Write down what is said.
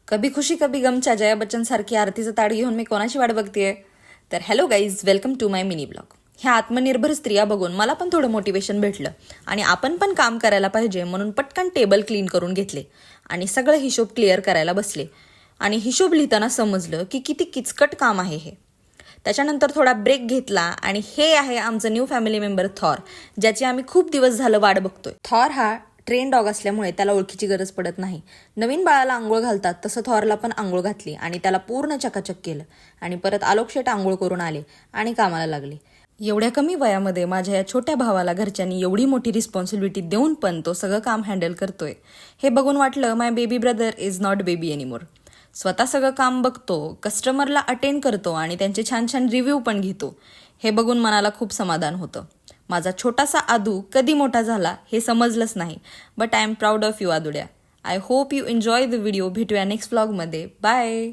कभी खुशी कभी गमच्या जया बच्चन सारखी आरतीचं ताट घेऊन मी कोणाची वाट बघतेय. तर hello guys, welcome to my mini blog. ह्या आत्मनिर्भर स्त्रिया बघून मला पण थोडं मोटिवेशन भेटलं आणि आपण पण काम करायला पाहिजे म्हणून पटकन टेबल क्लीन करून घेतले आणि सगळं हिशोब क्लिअर करायला बसले. आणि हिशोब लिहिताना समजलं की किती किचकट काम आहे हे. त्याच्यानंतर थोडा ब्रेक घेतला आणि हे आहे आमचं न्यू फॅमिली मेंबर थॉर, ज्याची आम्ही खूप दिवस झालं वाट बघतोय. थॉर हा ट्रेन डॉग असल्यामुळे त्याला ओळखीची गरज पडत नाही. नवीन बाळाला आंघोळ घालतात तसं थॉरला पण आंघोळ घातली आणि त्याला पूर्ण चकाचक केलं आणि परत आलोक शेट आंघोळ करून आले आणि कामाला लागले. एवढ्या कमी वयामध्ये माझ्या या छोट्या भावाला घरच्यांनी एवढी मोठी रिस्पॉन्सिबिलिटी देऊन पण तो सगळं काम हँडल करतोय. हे बघून वाटलं my baby brother is not baby anymore. स्वतः सगळं काम बघतो, कस्टमरला अटेंड करतो आणि त्यांचे छान छान रिव्ह्यू पण घेतो. हे बघून मनाला खूप समाधान होतं. माझा छोटासा आदू कधी मोठा झाला हे समजलंच नाही. But I am proud of you Adudya. I hope you enjoy the video. भेटूया नेक्स्ट व्लॉगमध्ये. बाय.